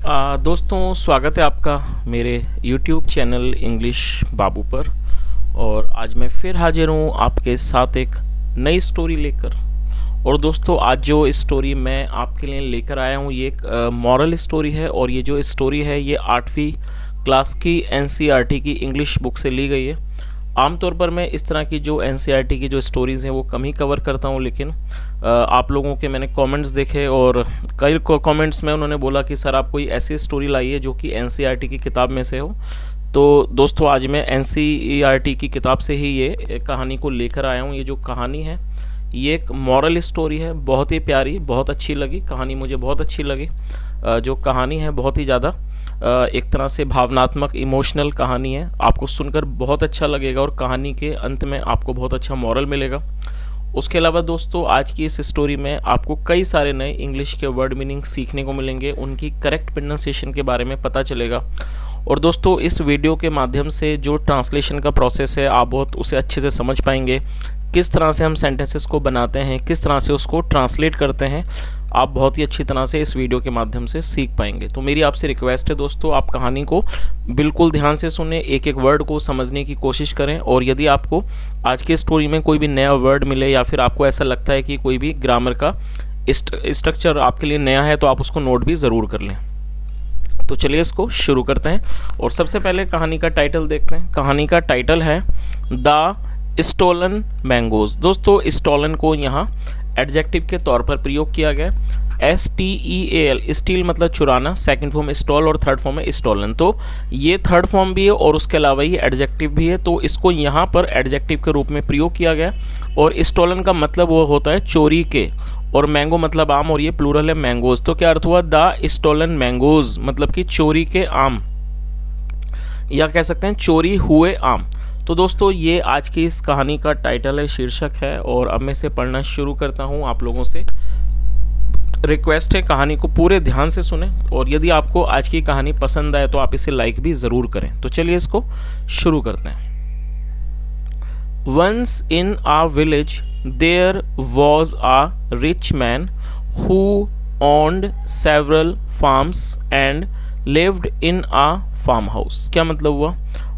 दोस्तों, स्वागत है आपका मेरे YouTube चैनल इंग्लिश बाबू पर। और आज मैं फिर हाजिर हूँ आपके साथ एक नई स्टोरी लेकर। और दोस्तों, आज जो स्टोरी मैं आपके लिए लेकर आया हूँ ये एक मॉरल स्टोरी है। और ये जो स्टोरी है ये 8वीं क्लास की NCERT की इंग्लिश बुक से ली गई है। आमतौर पर मैं इस तरह की जो NCERT की जो स्टोरीज़ हैं वो कम ही कवर करता हूँ, लेकिन आप लोगों के मैंने कमेंट्स देखे और कई कमेंट्स में उन्होंने बोला कि सर आप कोई ऐसी स्टोरी लाइए जो कि NCERT की किताब में से हो। तो दोस्तों, आज मैं NCERT की किताब से ही ये कहानी को लेकर आया हूँ। ये जो कहानी है ये एक मॉरल स्टोरी है, बहुत ही प्यारी, बहुत अच्छी लगी कहानी, मुझे बहुत अच्छी लगी। जो कहानी है बहुत ही ज़्यादा एक तरह से भावनात्मक इमोशनल कहानी है। आपको सुनकर बहुत अच्छा लगेगा और कहानी के अंत में आपको बहुत अच्छा मॉरल मिलेगा। उसके अलावा दोस्तों, आज की इस स्टोरी में आपको कई सारे नए इंग्लिश के वर्ड मीनिंग सीखने को मिलेंगे, उनकी करेक्ट प्रोनाउंसिएशन के बारे में पता चलेगा। और दोस्तों, इस वीडियो के माध्यम से जो ट्रांसलेशन का प्रोसेस है आप बहुत उसे अच्छे से समझ पाएंगे। किस तरह से हम सेंटेंसेस को बनाते हैं, किस तरह से उसको ट्रांसलेट करते हैं, आप बहुत ही अच्छी तरह से इस वीडियो के माध्यम से सीख पाएंगे। तो मेरी आपसे रिक्वेस्ट है दोस्तों, आप कहानी को बिल्कुल ध्यान से सुने, एक एक वर्ड को समझने की कोशिश करें। और यदि आपको आज की स्टोरी में कोई भी नया वर्ड मिले या फिर आपको ऐसा लगता है कि कोई भी ग्रामर का स्ट्रक्चर आपके लिए नया है तो आप उसको नोट भी ज़रूर कर लें। तो चलिए इसको शुरू करते हैं। और सबसे पहले कहानी का टाइटल देखते हैं। कहानी का टाइटल है द स्टोलन मैंगोज। दोस्तों, स्टोलन को यहाँ एडजेक्टिव के तौर पर प्रयोग किया गया। STEAL, स्टील मतलब चुराना, सेकंड फॉर्म स्टॉल और थर्ड फॉर्म है स्टोलन। तो ये थर्ड फॉर्म भी है और उसके अलावा ये एडजेक्टिव भी है, तो इसको यहाँ पर एडजेक्टिव के रूप में प्रयोग किया गया। और स्टोलन का मतलब वो होता है चोरी के, और मैंगो मतलब आम, और ये प्लूरल है मैंगोज। तो क्या अर्थ हुआ, द स्टोलन मैंगोज मतलब कि चोरी के आम, या कह सकते हैं चोरी हुए आम। तो दोस्तों, ये आज की इस कहानी का टाइटल है, शीर्षक है। और अब मैं इसे पढ़ना शुरू करता हूँ। आप लोगों से रिक्वेस्ट है कहानी को पूरे ध्यान से सुने, और यदि आपको आज की कहानी पसंद आए तो आप इसे लाइक भी ज़रूर करें। तो चलिए इसको शुरू करते हैं। Once in a village there was a rich man who owned several farms and lived in a farm house. क्या मतलब हुआ,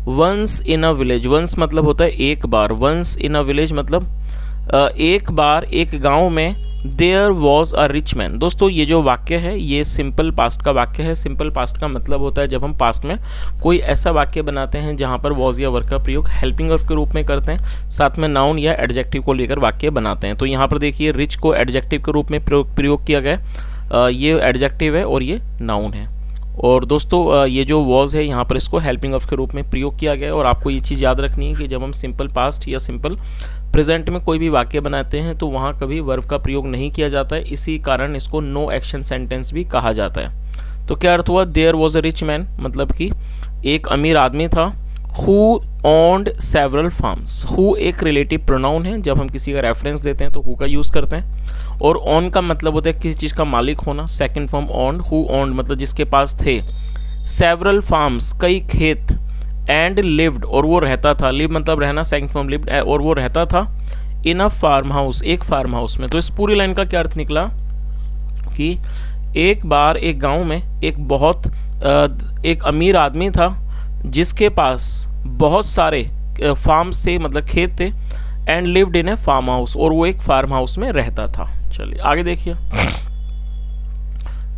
once in a village, once मतलब होता है एक बार, वंस इन अ विलेज मतलब एक बार एक गांव में। There was a rich man. दोस्तों, ये जो वाक्य है ये सिंपल पास्ट का वाक्य है। सिंपल पास्ट का मतलब होता है जब हम पास्ट में कोई ऐसा वाक्य बनाते हैं जहां पर वॉज या वर्ब का प्रयोग हेल्पिंग वर्ब के रूप में करते हैं, साथ में नाउन या एडजेक्टिव को लेकर वाक्य बनाते हैं। तो यहाँ पर देखिए, रिच को एडजेक्टिव के रूप में प्रयोग किया गया। ये एडजेक्टिव है और ये नाउन है। और दोस्तों, ये जो वॉज है यहाँ पर इसको हेल्पिंग वर्ब के रूप में प्रयोग किया गया है। और आपको ये चीज़ याद रखनी है कि जब हम सिंपल पास्ट या सिंपल प्रेजेंट में कोई भी वाक्य बनाते हैं तो वहाँ कभी वर्ब का प्रयोग नहीं किया जाता है। इसी कारण इसको नो एक्शन सेंटेंस भी कहा जाता है। तो क्या अर्थ हुआ, there was a rich man मतलब कि एक अमीर आदमी था। Who owned several farms, who एक रिलेटिव प्रोनाउन है, जब हम किसी का रेफरेंस देते हैं तो हु का यूज़ करते हैं। और ओन का मतलब होता है किसी चीज़ का मालिक होना, second form owned, who owned मतलब जिसके पास थे। सेवरल फार्म्स कई खेत, एंड लिव्ड और वो रहता था, लिव मतलब रहना, सेकंड फॉर्म लिव्ड, और वो रहता था इन अ फार्म हाउस, एक फार्म हाउस में। तो इस पूरी लाइन का क्या अर्थ निकला कि एक बार एक गांव में एक अमीर आदमी था जिसके पास बहुत सारे फार्म्स थे मतलब खेत थे, and lived in a farm house और वो एक फार्म हाउस में रहता था। चलिए आगे देखिए।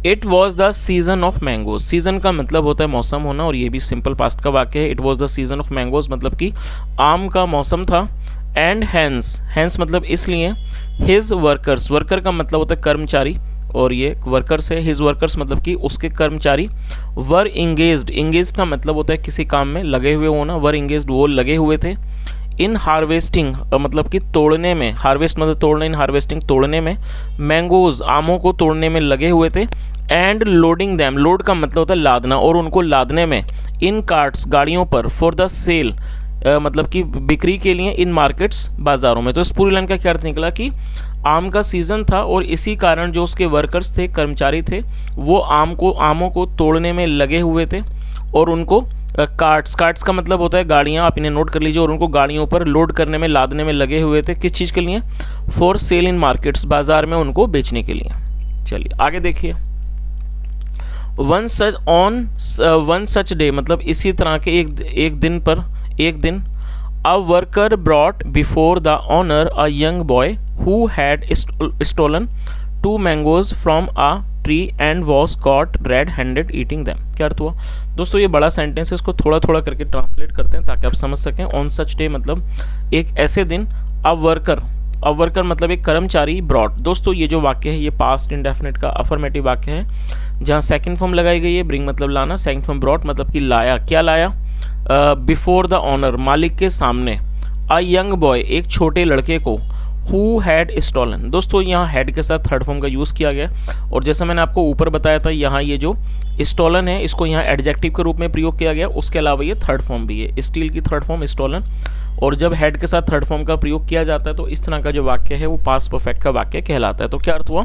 It was the season of mangoes, season का मतलब होता है मौसम होना, और ये भी सिंपल पास्ट का वाक्य है। It was the season of mangoes मतलब कि आम का मौसम था। एंड हैंस, हैंस मतलब इसलिए। हिज वर्कर्स, वर्कर का मतलब होता है कर्मचारी, और ये वर्कर्स है। हिज वर्कर्स मतलब कि उसके कर्मचारी। वर इंगेज्ड, इंगेज्ड का मतलब होता है किसी काम में लगे हुए होना, वर इंगेज्ड वो लगे हुए थे। इन हार्वेस्टिंग मतलब कि तोड़ने में, हार्वेस्ट मतलब तोड़ना, इन हार्वेस्टिंग तोड़ने में। मैंगोज आमों को तोड़ने में लगे हुए थे। एंड लोडिंग दैम, लोड का मतलब होता है लादना, और उनको लादने में। इन कार्ट्स गाड़ियों पर। फॉर द सेल मतलब कि बिक्री के लिए। इन मार्केट्स बाजारों में। तो इस पूरी लाइन का क्या अर्थ निकला कि आम का सीजन था और इसी कारण जो उसके वर्कर्स थे, कर्मचारी थे, वो आमों को तोड़ने में लगे हुए थे और उनको कार्ट्स का मतलब होता है गाड़ियाँ, आप इन्हें नोट कर लीजिए, और उनको गाड़ियों पर लोड करने में, लादने में लगे हुए थे। किस चीज़ के लिए, फॉर सेल इन मार्केट्स, बाजार में उनको बेचने के लिए। चलिए आगे देखिए। वन सच डे मतलब इसी तरह के एक दिन a worker brought before the owner a young boy who had stolen 2 mangoes from a tree and was caught red handed eating them. क्या अर्थ हुआ दोस्तों? ये बड़ा सेंटेंस है, इसको थोड़ा थोड़ा करके ट्रांसलेट करते हैं ताकि आप समझ सकें। ऑन सच डे मतलब एक ऐसे दिन, अ वर्कर मतलब एक कर्मचारी, ब्रॉट। दोस्तों ये जो वाक्य है ये पास्ट इंडेफिनिट का अफर्मेटिव वाक्य है, जहाँ सेकंड फॉर्म लगाई गई है, ब्रिंग मतलब लाना, सेकंड फॉर्म ब्रॉट मतलब कि लाया। क्या लाया? बिफोर द ऑनर मालिक के सामने, अ यंग बॉय एक छोटे लड़के को, हु हैड स्टॉलन। दोस्तों यहाँ हैड के साथ थर्ड फॉर्म का यूज़ किया गया, और जैसा मैंने आपको ऊपर बताया था यहाँ ये जो स्टॉलन है इसको यहाँ एडजेक्टिव के रूप में प्रयोग किया गया, उसके अलावा ये थर्ड फॉर्म भी है, स्टील की थर्ड फॉर्म स्टॉलन। और जब हेड के साथ थर्ड फॉर्म का प्रयोग किया जाता है तो इस तरह का जो वाक्य है वो पास्ट परफेक्ट का वाक्य कहलाता है। तो क्या अर्थ हुआ?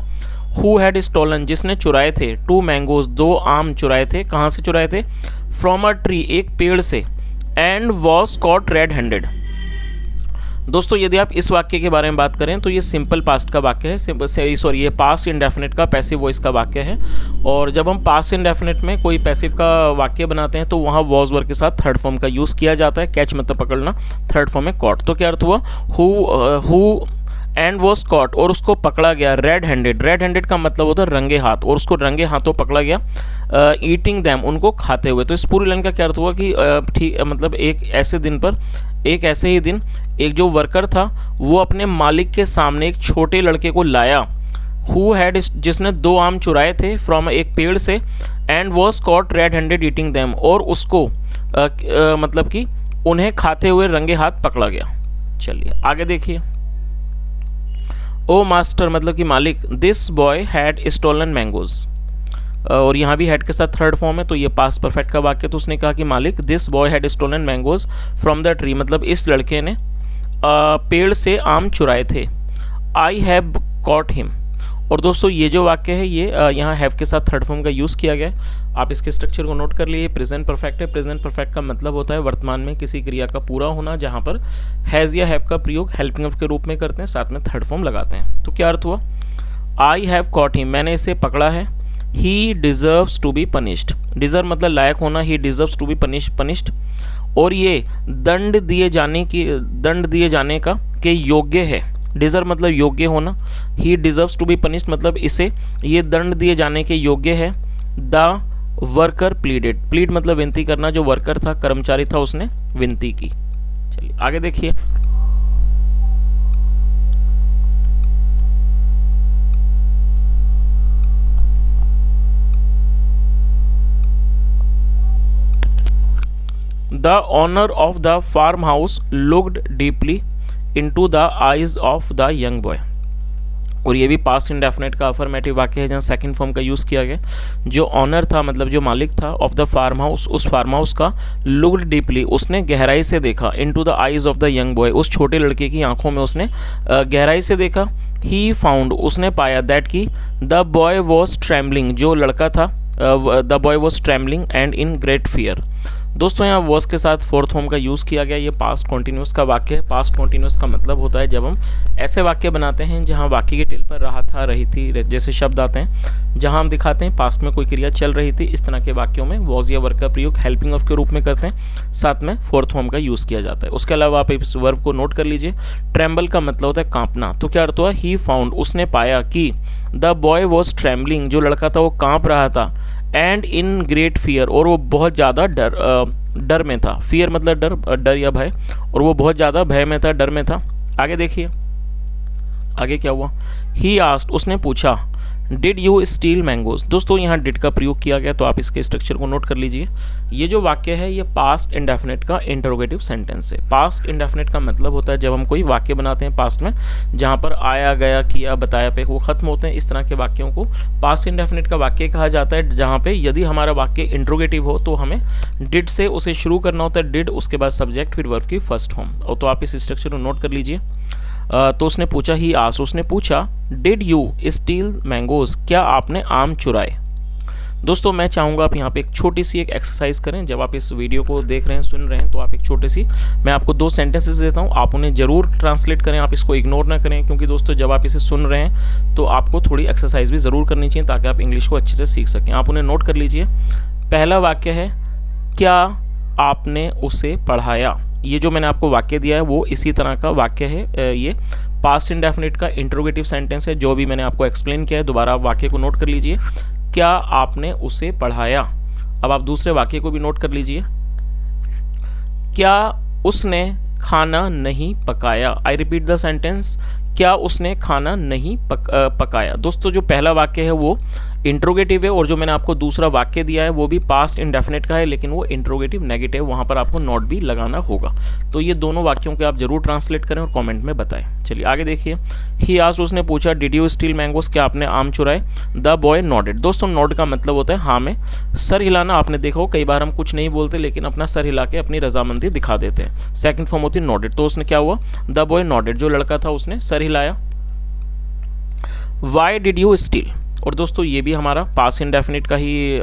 हु हैड स्टॉलन जिसने चुराए थे, 2 मैंगोज 2 आम चुराए थे। कहाँ से चुराए थे? फ्रॉम अ ट्री एक पेड़ से, and was caught red handed. दोस्तों यदि आप इस वाक्य के बारे में बात करें तो ये सिंपल पास्ट का वाक्य है, ये पास्ट इंडेफिनिट का पैसिव वॉइस का वाक्य है। और जब हम पास्ट इंडेफिनिट में कोई पैसिव का वाक्य बनाते हैं तो वहाँ वॉज वर्ब के साथ थर्ड फॉर्म का यूज़ किया जाता है। कैच मतलब पकड़ना, थर्ड फॉर्म में कॉट। तो क्या अर्थ हुआ? हु एंड वॉज कॉट और उसको पकड़ा गया, रेड हैंडेड का मतलब होता है रंगे हाथ, और उसको रंगे हाथों पकड़ा गया, ईटिंग दैम उनको खाते हुए। तो इस पूरी लाइन का क्या अर्थ हुआ कि ठीक मतलब एक ऐसे ही दिन एक जो वर्कर था वो अपने मालिक के सामने एक छोटे लड़के को लाया, हु हैड जिसने 2 आम चुराए थे फ्रॉम एक पेड़ से, and was caught red handed eating them और उसको मतलब कि उन्हें खाते हुए रंगे हाथ पकड़ा गया। चलिए आगे देखिए। ओ मास्टर मतलब कि मालिक, this boy had stolen mangoes, और यहाँ भी हैड के साथ थर्ड फॉर्म है तो ये पास्ट परफेक्ट का वाक्य। तो उसने कहा कि मालिक, this boy had stolen mangoes from the tree मतलब इस लड़के ने पेड़ से आम चुराए थे। I have caught him. और दोस्तों ये जो वाक्य है ये यहाँ हैव के साथ थर्ड फॉर्म का यूज़ किया गया है। आप इसके स्ट्रक्चर को नोट कर लिए। प्रेजेंट परफेक्ट है। प्रेजेंट परफेक्ट का मतलब होता है वर्तमान में किसी क्रिया का पूरा होना, जहाँ पर हैज़ या हैव का प्रयोग हेल्पिंग ऑफ के रूप में करते हैं, साथ में थर्ड फॉर्म लगाते हैं। तो क्या अर्थ हुआ? आई हैव कॉट हिम, मैंने इसे पकड़ा है। He deserves to be punished, deserve मतलब लायक होना, he deserves to be punished, और ये दंड दिए जाने का के योग्य है। डिजर्व मतलब योग्य होना, he deserves to be punished मतलब इसे ये दंड दिए जाने के योग्य है। द वर्कर प्लीड मतलब विनती करना, जो वर्कर था कर्मचारी था उसने विनती की। चलिए आगे देखिए। The owner of the farmhouse looked deeply into the eyes of the young boy। और ये भी पास्ट इंडेफिनेट का अफर्मेटिव वाक्य है, जहाँ सेकंड फॉर्म का यूज़ किया गया। जो ऑनर था मतलब जो मालिक था, ऑफ द फार्म हाउस उस फार्म हाउस का, लुक्ड डीपली उसने गहराई से देखा, into the eyes of the young boy उस छोटे लड़के की आंखों में उसने गहराई से देखा। ही फाउंड उसने पाया, दैट की द बॉय वॉज ट्रेम्बलिंग जो लड़का था, the boy was trembling and in great fear. दोस्तों यहाँ वॉज के साथ फोर्थ फॉर्म का यूज़ किया गया। ये पास्ट कॉन्टिन्यूस का वाक्य है। पास्ट कॉन्टिन्यूस का मतलब होता है जब हम ऐसे वाक्य बनाते हैं जहाँ वाक्य के टेल पर रहा था, रही थी जैसे शब्द आते हैं, जहाँ हम दिखाते हैं पास्ट में कोई क्रिया चल रही थी, इस तरह के वाक्यों में वॉज या वर्ब का प्रयोग हेल्पिंग ऑफ के रूप में करते हैं, साथ में फोर्थ फॉर्म का यूज़ किया जाता है। उसके अलावा आप इस वर्ब को नोट कर लीजिए। ट्रेम्बल का मतलब होता है कांपना। तो क्या अर्थ हुआ? ही फाउंड उसने पाया कि द बॉय वॉज ट्रेम्बलिंग जो लड़का था वो कांप रहा था, एंड इन ग्रेट फियर और वो बहुत ज़्यादा डर में था। फियर मतलब डर या भय, और वो बहुत ज़्यादा भय में था, डर में था। आगे देखिए आगे क्या हुआ। ही आस्क्ड उसने पूछा, डिड यू स्टील मैंगोज। दोस्तों यहाँ डिड का प्रयोग किया गया, तो आप इसके स्ट्रक्चर को नोट कर लीजिए। ये जो वाक्य है ये पास्ट इंडेफिनिट का इंटरोगेटिव सेंटेंस है। पास्ट इंडेफिनिट का मतलब होता है जब हम कोई वाक्य बनाते हैं पास्ट में जहाँ पर आया, गया, किया, बताया पे वो खत्म होते हैं, इस तरह के वाक्यों को पास्ट इंडेफिनिट का वाक्य कहा जाता है। जहाँ पे यदि हमारा वाक्य इंट्रोगेटिव हो तो हमें डिड से उसे शुरू करना होता है, डिड उसके बाद सब्जेक्ट फिर वर्ब की फर्स्ट फॉर्म। और तो आप इस स्ट्रक्चर को नोट कर लीजिए। तो उसने पूछा, ही आस्क्ड उसने पूछा, डिड यू स्टील मैंगोज क्या आपने आम चुराए। दोस्तों मैं चाहूँगा आप यहाँ पे एक छोटी सी एक एक्सरसाइज करें। जब आप इस वीडियो को देख रहे हैं, सुन रहे हैं, तो आप एक छोटी सी, मैं आपको 2 सेंटेंसेस देता हूँ, आप उन्हें ज़रूर ट्रांसलेट करें, आप इसको इग्नोर ना करें, क्योंकि दोस्तों जब आप इसे सुन रहे हैं तो आपको थोड़ी एक्सरसाइज भी ज़रूर करनी चाहिए ताकि आप इंग्लिश को अच्छे से सीख सकें। आप उन्हें नोट कर लीजिए। पहला वाक्य है, क्या आपने उसे पढ़ाया। ये जो मैंने आपको वाक्य दिया है वो इसी तरह का वाक्य है। ये पास्ट इंडेफिनिट का इंट्रोगेटिव सेंटेंस है, जो भी मैंने आपको एक्सप्लेन किया है। दोबारा आप वाक्य को नोट कर लीजिए, क्या आपने उसे पढ़ाया। अब आप दूसरे वाक्य को भी नोट कर लीजिए, क्या उसने खाना नहीं पकाया। आई रिपीट द सेंटेंस, क्या उसने खाना नहीं पकाया। दोस्तों जो पहला वाक्य है वो इंट्रोगेटिव है, और जो मैंने आपको दूसरा वाक्य दिया है वो भी पास्ट इंडेफिनिट का है, लेकिन वो इंट्रोगेटिव नेगेटिव, वहां पर आपको नॉट भी लगाना होगा। तो ये दोनों वाक्यों के आप जरूर ट्रांसलेट करें और कमेंट में बताएं। चलिए आगे देखिए। ही आस्क्ड, उसने पूछा, डिड यू स्टील मैंगोस, क्या आपने आम चुराए। The boy nodded. दोस्तों नॉड का मतलब होता है हाँ में सर हिलाना। आपने देखा हो कई बार हम कुछ नहीं बोलते लेकिन अपना सर हिला के अपनी रजामंदी दिखा देते हैं। सेकंड फॉर्म होती है नॉडेड। तो उसने क्या हुआ, द बॉय नॉडेड, जो लड़का था उसने सर हिलाया। वाई डिड यू स्टील, और दोस्तों ये भी हमारा पास्ट इंडेफिनिट का ही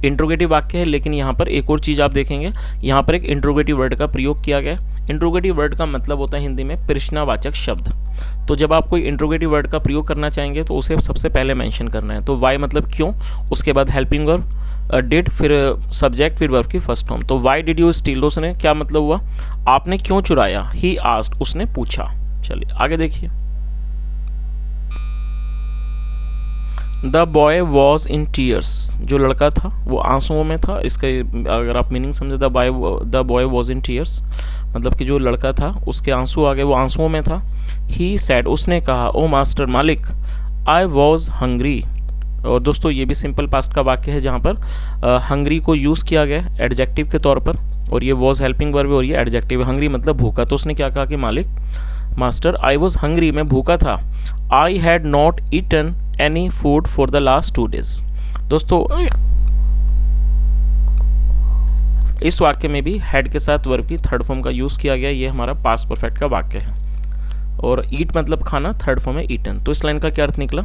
इंट्रोगेटिव वाक्य है, लेकिन यहाँ पर एक और चीज़ आप देखेंगे, यहाँ पर एक इंट्रोगेटिव वर्ड का प्रयोग किया गया। इंट्रोगेटिव वर्ड का मतलब होता है हिंदी में प्रश्नवाचक शब्द। तो जब आप कोई इंट्रोगेटिव वर्ड का प्रयोग करना चाहेंगे तो उसे सबसे पहले मेंशन करना है। तो वाई मतलब क्यों, उसके बाद हेल्पिंग वर्ब, डिड, फिर सब्जेक्ट, फिर वर्ब की फर्स्ट फॉर्म। तो वाई डिड यू स्टील, उसने क्या मतलब हुआ, आपने क्यों चुराया। ही आस्क्ड, उसने पूछा। चलिए आगे देखिए। The boy was in tears, जो लड़का था वो आंसुओं में था। इसका अगर आप मीनिंग समझे, the boy was in tears मतलब कि जो लड़का था उसके आंसू आ गए, वो आंसुओं में था। ही सैड, उसने कहा, ओ मास्टर मालिक, आई वॉज हंग्री। और दोस्तों ये भी सिंपल पास्ट का वाक्य है जहाँ पर हंग्री को यूज़ किया गया एडजेक्टिव के तौर पर, और ये वॉज हेल्पिंग वर्ब और ये एडजेक्टिव। हंग्री मतलब भूखा। तो उसने क्या कहा कि मालिक, मास्टर, आई वॉज हंग्री, मैं भूखा था। I had not eaten any food for the last 2 days। दोस्तों इस वाक्य में भी हेड के साथ वर्ब की थर्ड फॉर्म का यूज किया गया। ये हमारा पास्ट परफेक्ट का वाक्य है। और ईट मतलब खाना, थर्ड फॉर्म है ईटन। तो इस लाइन का क्या अर्थ निकला,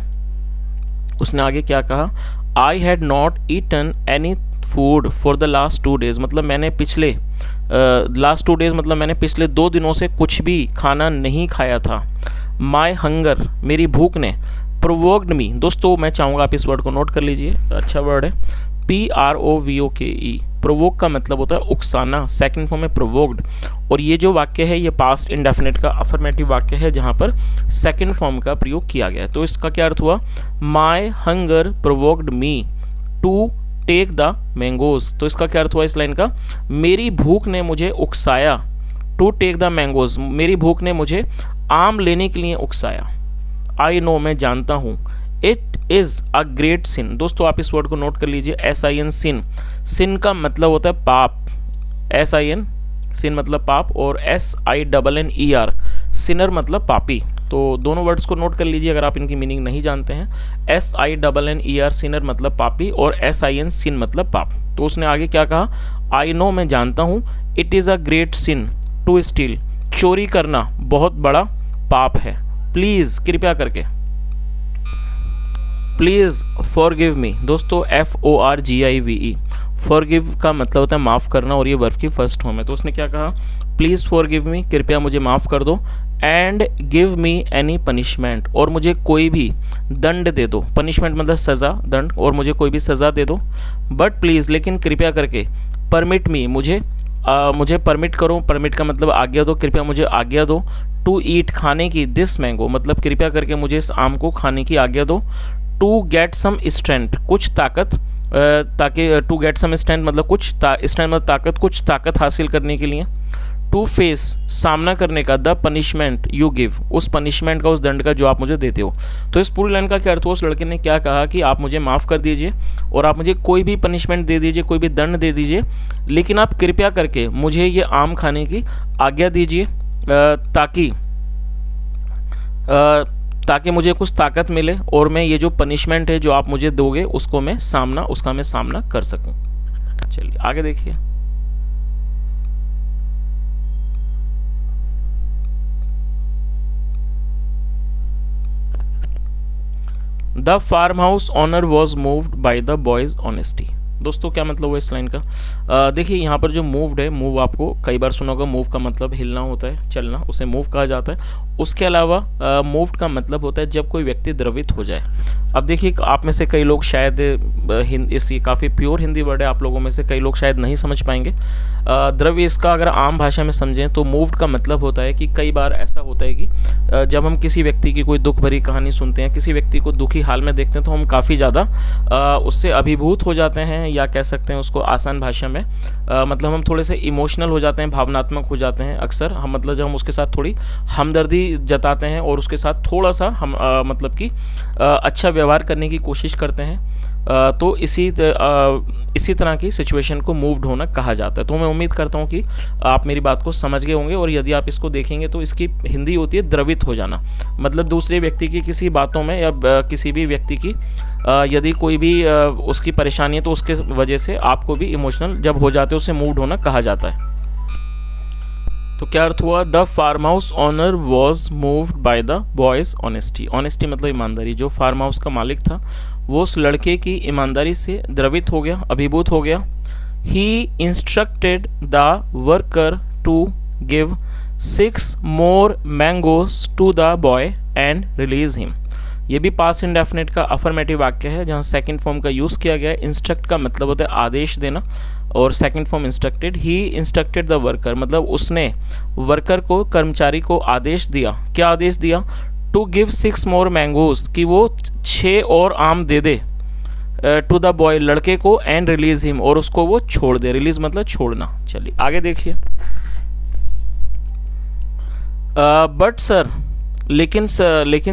उसने आगे क्या कहा, I had not eaten any food for the last 2 days, मतलब मैंने पिछले लास्ट 2 days मतलब मैंने पिछले 2 दिनों से कुछ भी खाना नहीं खाया था। माई हंगर, मेरी भूख ने, प्रोवोक्ड मी। दोस्तों मैं चाहूँगा आप इस वर्ड को नोट कर लीजिए, अच्छा वर्ड है, PROVOKE। प्रोवोक का मतलब होता है उकसाना, सेकंड फॉर्म में प्रोवोक्ड। और ये जो वाक्य है ये पास्ट इंडेफिनिट का अफर्मेटिव वाक्य है जहाँ पर सेकंड फॉर्म का प्रयोग किया गया है। तो इसका क्या अर्थ हुआ, my hunger provoked me to take the mangoes. तो इसका क्या अर्थ हुआ इस लाइन का, मेरी भूख ने मुझे उकसाया, टू टेक द मैंगोज, मेरी भूख ने मुझे आम लेने के लिए उकसाया। आई नो, मैं जानता हूँ। इट इज़ अ ग्रेट सिन। दोस्तों आप इस वर्ड को नोट कर लीजिए, SIN, सिन। सिन का मतलब होता है पाप, SIN, सिन मतलब पाप, और SINNER, सिनर मतलब पापी। तो दोनों वर्ड्स को नोट कर लीजिए अगर आप इनकी मीनिंग नहीं जानते हैं। SINNER, सिनर मतलब पापी, और SIN, सिन मतलब पाप। तो उसने आगे क्या कहा, आई नो, मैं जानता हूँ। It is a great sin to steal, चोरी करना बहुत बड़ा पाप है। प्लीज, कृपया करके, प्लीज फॉरगिव मी। दोस्तों FORGIVE, फॉरगिव का मतलब होता है माफ़ करना, और ये वर्ब की फर्स्ट फॉर्म है। तो उसने क्या कहा, प्लीज़ फॉरगिव मी, कृपया मुझे माफ़ कर दो। And give me any punishment, और मुझे कोई भी दंड दे दो। पनिशमेंट मतलब सज़ा, दंड, और मुझे कोई भी सज़ा दे दो। बट प्लीज़, लेकिन कृपया करके, परमिट मी, मुझे परमिट करो। परमिट का मतलब आज्ञा दो, कृपया मुझे आज्ञा दो। टू ईट, खाने की, दिस मैंगो मतलब कृपया करके मुझे इस आम को खाने की आज्ञा दो। टू गेट सम स्ट्रेंथ, कुछ ताकत, ताकि टू गेट सम स्ट्रेंथ मतलब कुछ स्ट्रेंथ मतलब ताकत, कुछ ताकत हासिल करने के लिए। टू फेस, सामना करने का, द पनिशमेंट यू गिव, उस पनिशमेंट का, उस दंड का जो आप मुझे देते हो। तो इस पूरी लाइन का क्या अर्थ हुआ, उस लड़के ने क्या कहा कि आप मुझे माफ़ कर दीजिए और आप मुझे कोई भी पनिशमेंट दे दीजिए, कोई भी दंड दे दीजिए, लेकिन आप कृपया करके मुझे ये आम खाने की आज्ञा दीजिए, ताकि मुझे कुछ ताकत मिले और मैं ये जो पनिशमेंट है जो आप मुझे दोगे उसका मैं सामना कर सकूं। चलिए आगे देखिए। The farm house owner was moved by the boy's honesty. दोस्तों क्या मतलब हुआ इस लाइन का? देखिए यहाँ पर जो मूव्ड है, मूव आपको कई बार सुना होगा, मूव का मतलब हिलना होता है, चलना, उसे मूव कहा जाता है। उसके अलावा मूव्ड का मतलब होता है जब कोई व्यक्ति द्रवित हो जाए। अब देखिए आप में से कई लोग शायद इस काफ़ी प्योर हिंदी वर्ड है, आप लोगों में से कई लोग शायद नहीं समझ पाएंगे। द्रव्य इसका अगर आम भाषा में समझें तो मूव्ड का मतलब होता है कि कई बार ऐसा होता है कि जब हम किसी व्यक्ति की कोई दुख भरी कहानी सुनते हैं, किसी व्यक्ति को दुखी हाल में देखते हैं, तो हम काफ़ी ज़्यादा उससे अभिभूत हो जाते हैं, या कह सकते हैं उसको आसान भाषा में मतलब हम थोड़े से इमोशनल हो जाते हैं, भावनात्मक हो जाते हैं। अक्सर हम मतलब जब हम उसके साथ थोड़ी हमदर्दी जताते हैं और उसके साथ थोड़ा सा हम मतलब कि अच्छा व्यवहार करने की कोशिश करते हैं, तो इसी तरह की सिचुएशन को मूव्ड होना कहा जाता है। तो मैं उम्मीद करता हूँ कि आप मेरी बात को समझ गए होंगे, और यदि आप इसको देखेंगे तो इसकी हिंदी होती है द्रवित हो जाना। मतलब दूसरे व्यक्ति की किसी बातों में या किसी भी व्यक्ति की यदि कोई भी उसकी परेशानी है तो उसके वजह से आपको भी इमोशनल जब हो जाते हैं उसे मूव्ड होना कहा जाता है। तो क्या अर्थ हुआ? The farm house owner was moved by the boy's honesty. Honesty मतलब ईमानदारी। जो फार्म हाउस का मालिक था वो उस लड़के की ईमानदारी से द्रवित हो गया, अभिभूत हो गया। He instructed the worker to give 6 more mangoes to the boy and release him. ये भी पास्ट इंडेफिनिट का अफर्मेटिव वाक्य है जहाँ सेकंड फॉर्म का यूज़ किया गया है। इंस्ट्रक्ट का मतलब होता है आदेश देना, और second form instructed. He instructed the worker मतलब उसने वर्कर को, कर्मचारी को आदेश दिया। क्या आदेश दिया? टू गिव 6 more mangoes, कि वो 6 और आम दे दे, टू द बॉय लड़के को, एंड रिलीज हिम और उसको वो छोड़ दे। रिलीज मतलब छोड़ना। चलिए आगे देखिए। बट सर, लेकिन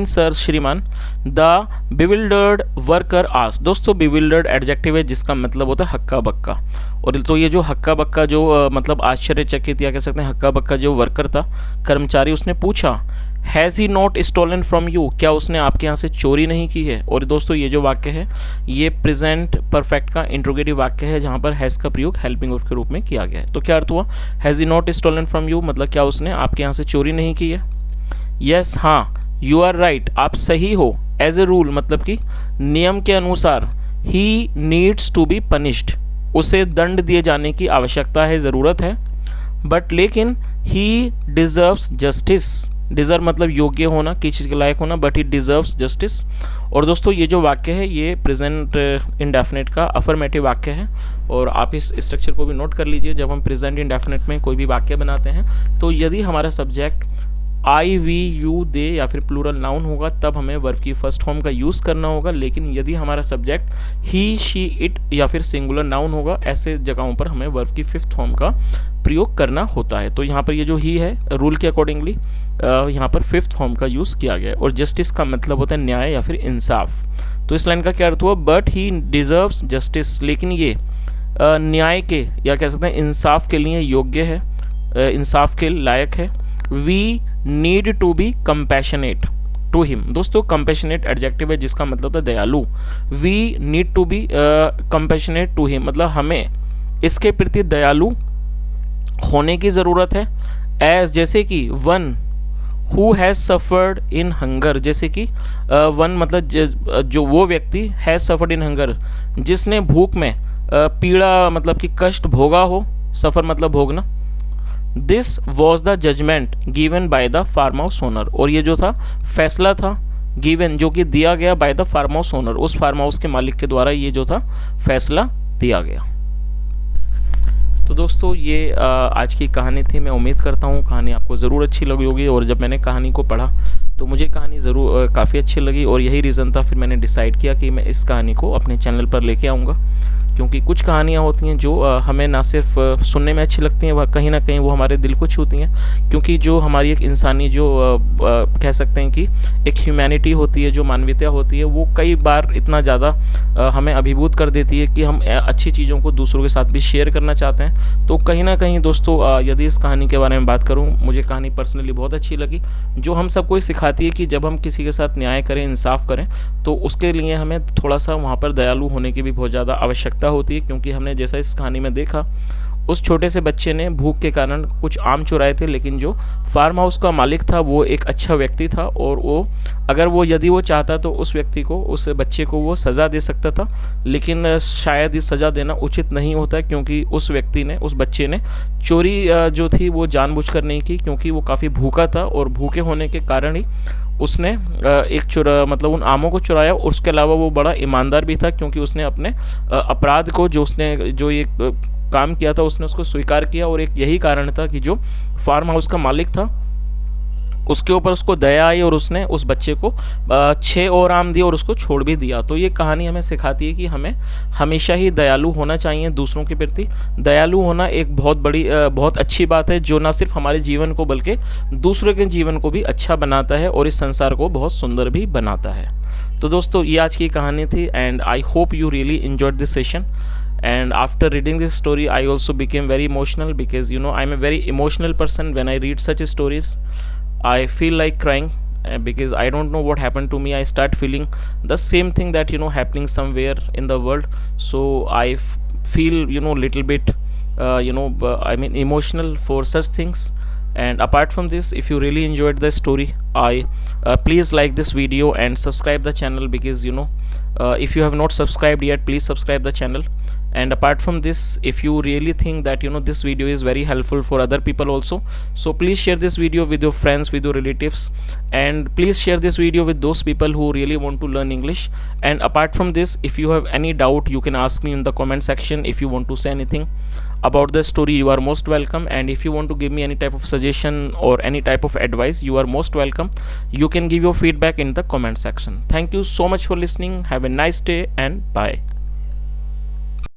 सर श्रीमान, द बिविल्डर्ड वर्कर आस्क्ड। दोस्तों बिविल्डर्ड एडजेक्टिव है जिसका मतलब होता है हक्का बक्का। और तो ये जो हक्का बक्का जो मतलब आश्चर्यचकित या कह सकते हैं हक्का बक्का जो वर्कर था, कर्मचारी, उसने पूछा has he not stolen from you, क्या उसने आपके यहाँ से चोरी नहीं की है। और दोस्तों ये जो वाक्य है ये प्रेजेंट परफेक्ट का इंट्रोगेटिव वाक्य है जहाँ पर हैज़ का प्रयोग हेल्पिंग वर्ब के रूप में किया गया है। तो क्या अर्थ हुआ? Has he not stolen from you मतलब क्या उसने आपके यहाँ से चोरी नहीं की है। यस हाँ, यू आर राइट, आप सही हो। एज ए रूल मतलब कि नियम के अनुसार, he needs to be punished, उसे दंड दिए जाने की आवश्यकता है, ज़रूरत है। बट लेकिन ही डिजर्व्स जस्टिस। डिजर्व मतलब योग्य होना, किसी चीज़ के लायक होना, बट ही डिजर्व्स जस्टिस। और दोस्तों ये जो वाक्य है ये प्रेजेंट इंडेफिनिट का अफर्मेटिव वाक्य है, और आप इस स्ट्रक्चर को भी नोट कर लीजिए। जब हम प्रेजेंट इंडेफिनिट में कोई भी वाक्य बनाते हैं तो यदि हमारा सब्जेक्ट आई, वी, यू, दे या फिर प्लूरल नाउन होगा तब हमें वर्ब की फर्स्ट फॉर्म का यूज़ करना होगा। लेकिन यदि हमारा सब्जेक्ट ही, शी, इट या फिर सिंगुलर नाउन होगा, ऐसे जगहों पर हमें वर्ब की फिफ्थ फॉर्म का प्रयोग करना होता है। तो यहाँ पर ये जो ही है रूल के अकॉर्डिंगली यहाँ पर फिफ्थ फॉर्म का यूज़ किया गया है। और जस्टिस का मतलब होता है न्याय या फिर इंसाफ। तो इस लाइन का क्या अर्थ हुआ? बट ही डिजर्व्स जस्टिस, लेकिन ये न्याय के या कह सकते हैं इंसाफ के लिए योग्य है, इंसाफ के लायक है। We need to be compassionate to him. दोस्तों कंपैशनेट एडजेक्टिव है जिसका मतलब होता है दयालु। We need to be compassionate to him मतलब हमें इसके प्रति दयालु होने की ज़रूरत है। एज जैसे कि one who has suffered in hunger, जैसे कि वन मतलब जो वो व्यक्ति हैज़ सफर्ड इन हंगर जिसने भूख में पीड़ा मतलब कि कष्ट भोगा हो। सफ़र मतलब भोगना। This was the judgment given by the farm house owner, और ये जो था फैसला था गिवन जो कि दिया गया by the farm house owner, उस फार्म हाउस के मालिक के द्वारा ये जो था फैसला दिया गया। तो दोस्तों ये आज की कहानी थी। मैं उम्मीद करता हूँ कहानी आपको ज़रूर अच्छी लगी होगी, और जब मैंने कहानी को पढ़ा तो मुझे कहानी ज़रूर काफ़ी अच्छी लगी, और यही रीज़न था फिर मैंने डिसाइड किया कि मैं इस कहानी को अपने चैनल पर लेके आऊँगा। क्योंकि कुछ कहानियाँ होती हैं जो हमें ना सिर्फ सुनने में अच्छी लगती हैं, वह कहीं ना कहीं वो हमारे दिल को छूती हैं। क्योंकि जो हमारी एक इंसानी जो कह सकते हैं कि एक ह्यूमैनिटी होती है, जो मानवीयता होती है, वो कई बार इतना ज़्यादा हमें अभिभूत कर देती है कि हम अच्छी चीज़ों को दूसरों के साथ भी शेयर करना चाहते हैं। तो कहीं ना कहीं दोस्तों यदि इस कहानी के बारे में बात करूँ, मुझे कहानी पर्सनली बहुत अच्छी लगी, जो हम सबको सिखाती है कि जब हम किसी के साथ न्याय करें, इंसाफ करें, तो उसके लिए हमें थोड़ा सा वहाँ पर दयालु होने की भी बहुत ज़्यादा आवश्यकता होती है। क्योंकि हमने जैसा इस कहानी में देखा, उस छोटे से बच्चे ने भूख के कारण कुछ आम चुराए थे, लेकिन जो फार्म हाउस का मालिक था वो एक अच्छा व्यक्ति था, और वो अगर वो यदि वो चाहता तो उस व्यक्ति को, उस बच्चे को वो सज़ा दे सकता था, लेकिन शायद ये सज़ा देना उचित नहीं होता, क्योंकि उस व्यक्ति ने, उस बच्चे ने चोरी जो थी वो जानबूझकर नहीं की, क्योंकि वो काफ़ी भूखा था और भूखे होने के कारण ही उसने मतलब उन आमों को चुराया। और उसके अलावा वो बड़ा ईमानदार भी था, क्योंकि उसने अपने अपराध को, जो ये काम किया था, उसने उसको स्वीकार किया। और एक यही कारण था कि जो फार्म हाउस का मालिक था उसके ऊपर उसको दया आई, और उसने उस बच्चे को 6 और आम दिए और उसको छोड़ भी दिया। तो ये कहानी हमें सिखाती है कि हमें हमेशा ही दयालु होना चाहिए दूसरों के प्रति। दयालु होना एक बहुत अच्छी बात है, जो ना सिर्फ हमारे जीवन को बल्कि दूसरों के जीवन को भी अच्छा बनाता है और इस संसार को बहुत सुंदर भी बनाता है। तो दोस्तों, ये आज की कहानी थी, and I hope you really enjoyed this session. And after reading this story, I also became very emotional, because I'm a very emotional person. When I read such stories, I feel like crying, because I don't know what happened to me. I start feeling the same thing that happening somewhere in the world. So I feel little bit I mean emotional for such things. And apart from this, if you really enjoyed the story, please like this video and subscribe the channel, because if you have not subscribed yet, please subscribe the channel. And apart from this, if you really think that this video is very helpful for other people also, so please share this video with your friends, with your relatives, and please share this video with those people who really want to learn English. And apart from this, if you have any doubt, you can ask me in the comment section. If you want to say anything about the story, you are most welcome. And if you want to give me any type of suggestion or any type of advice, you are most welcome. You can give your feedback in the comment section. Thank you so much for listening. Have a nice day, and bye.